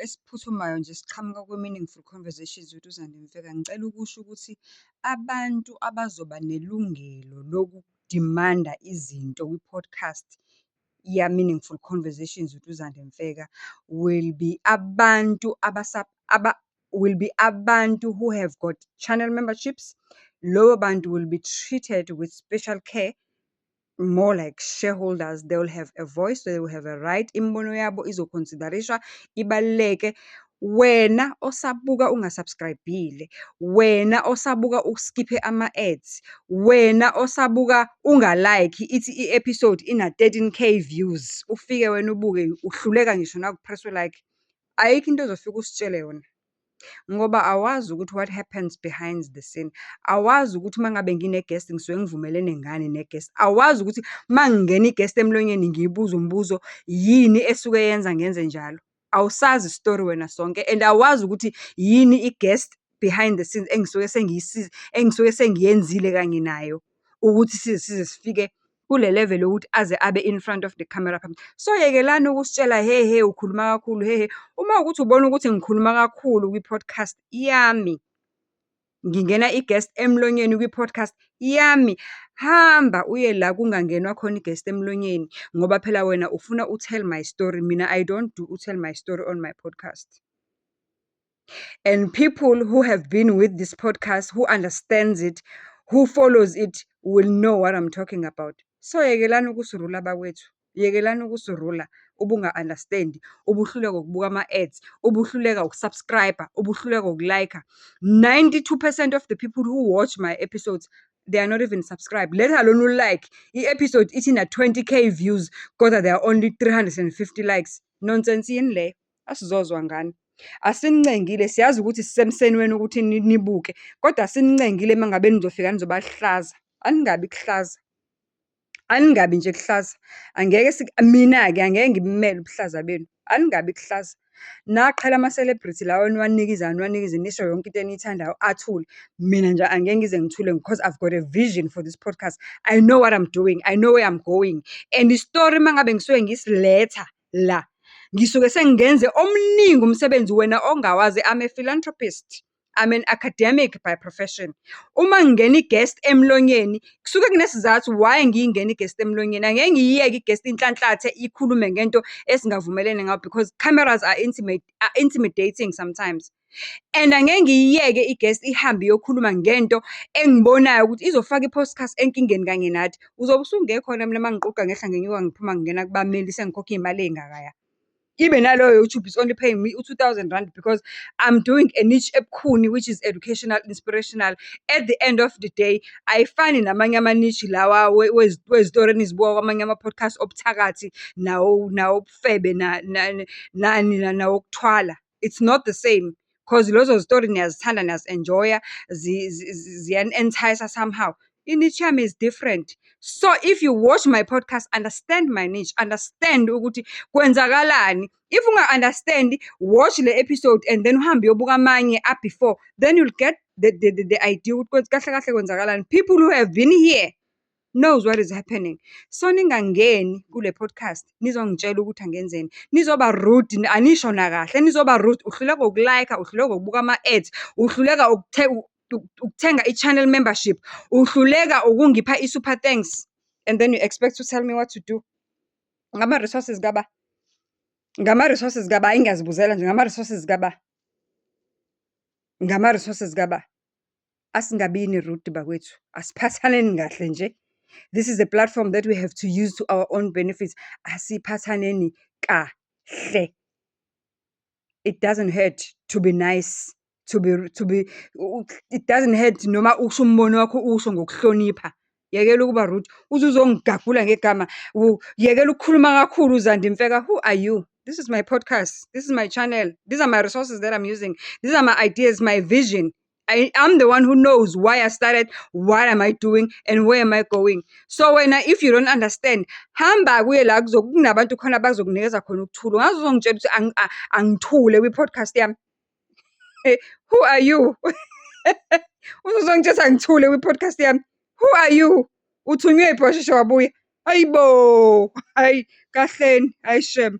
esiphuthumayo nje siqhamuka kwe-Meaningful Conversations with uZandi Mfeka. Ngicela ukusho ukuthi abantu abazoba nelungelo lokudimanda izinto kwi-podcast ya-Meaningful Conversations with uZandi Mfeka will be abantu abantu who have got channel memberships. Lobo bantu will be treated with special care, more like shareholders. They will have a voice, they will have a right. Imbono yabo izoconsiderishwa, ibaluleke. Wena osabuka ungasubscribile, wena osabuka uskiphe ama-ads, wena osabuka ungalike ithi i-episode ina 13K views, ufike wena ubuke uhluleka ngisho nakupresswe like, ayikho into ozofika usitshele yona. Ngoba awazi ukuthi what happens behind the scene. Awazi ukuthi mangabe ngine-guest ngisuke ngivumelene ngani ne-guest. Awazi ukuthi mangingena i-guest emlonyeni ngiyibuza umbuzo yini esuke yenza ngenze njalo. Awusazi story wena sonke, and awazi ukuthi yini i-guest behind the scenes engisuke sengiyenzile kanye nayo ukuthi size sifike kule level yokuthi aze abe in front of the camera. So yekelani ukusitshela he ukhuluma kakhulu he. Uma ukuthi ubona ukuthi ngikhuluma kakhulu kwi-podcast yami, ngingena i-guest emlonyeni kwi-podcast yami, hamba uye la kungangenwa khona i-guest emlonyeni, ngoba phela wena ufuna tell my story. Mina I don't do tell my story on my podcast. And people who have been with this podcast, who understands it, who follows it, will know what I'm talking about. So yekelani ukusirula bakwethu, yekelani ukusirula ubunga-understandi, ubuhluleka ukubuka ama-ads, ubuhluleka ukusubscribe, ubuhluleka ukulike. 92% of the people who watch my episodes, they are not even subscribed, let alone like. I-episode ithi na 20K views, kodwa there are only 350 likes. Nonsense yini le? Asizozwa ngani? Asinincengile, siyazi ukuthi sisemseni wena ukuthi nibuke, kodwa asinincengile mangabe nizofika nizoba hlaza. Aningabi kuhlaza. Aningabi nje kuhlaza. Angeke mina-ke angeke ngibumele ubuhlaza benu. Aningabi kuhlaza. Naqhela ama-celebrity lawa niwanikize nisho yonke into eniyithandayo athule. Mina nje angeke ngize ngithule because I've got a vision for this podcast. I know what I'm doing. I know where I'm going. And i-story mangabe ngisuke ngisiletha la, ngisuke sengenze omningi umsebenzi wena ongawazi. I'm a philanthropist. I'm an academic by profession. Uma ngingena i-guest emlonyeni, kusuke kunesizathu why ngiyingena i-guest emlonyeni. Angeke ngiyiyeke i-guest inhlanhlathe ikhulume ngento esingavumelene ngayo, because cameras are intimidating sometimes. And angeke ngiyiyeke i-guest ihambe iyokhuluma ngento engibonayo ukuthi izofaka i-podcast enkingeni kanye nathi. Uzobe usungekhona mina mangiquqa ngehla ngenyuka ngiphuma ngingena kubameli sengikhokha imali engakaya. Even naloyo YouTube is only paying me 2,000 rand because I'm doing a niche ebukhuni, which is educational, inspirational. At the end of the day, ayifani namanye ama-niche lawa wezitori enizibuka kwamanye ama-podcast obuthakathi nawobufebe nawokuthwala. It's not the same, because lozo zitori niyazithanda, niyazi-enjoya, ziyan-entice somehow. I-niche yami is different. So if you watch my podcast, understand my niche, understand ukuthi kwenzakalani. If unga-understand, watch the episode and then uhambe uyobuka amanye up before, then you'll get the idea ukuthi kahle kahle kwenzakalani. People who have been here knows what is happening. So ningangeni kule podcast nizongitshela ukuthi angenzeni, nizoba rude, anisho na kahle, nizoba rude, uhluleka ukulike, uhluleka ukubuka ama-ads, uhluleka ukuthenga i-channel membership, uhluleka ukungipha i-super thanks, and then you expect to tell me what to do. Ngama-resources kaba ingazibuzela nje, ngama-resources kaba. Asingabini rude bakwethu, asiphathaneni kahle nje. This is a platform that we have to use to our own benefits. Asiphathaneni kahle. It doesn't hurt to be nice, it doesn't hurt noma usho umbono wakho usho ngokuhlonipha. Yekela ukuba rude, uzongigagula ngegama. Yekela ukukhuluma kakhulu uZandi Mfeka. Who are you? This is my podcast. This is my channel. These are my resources that I'm using. These are my ideas, my vision. I'm the one who knows why I started, what am I doing, and where am I going. So if you don't understand, hamba kuye la kunabantu khona bazokunikeza khona ukuthula. Ungaze uzongitshela ukuthi angithule kwi-podcast yami. Who are you? Uzongitshela ngithule kwi-podcast yami. Who are you? Uthunywe ibhoshisho wabuya. Hayibo. Hayi kahleni, hayi shem.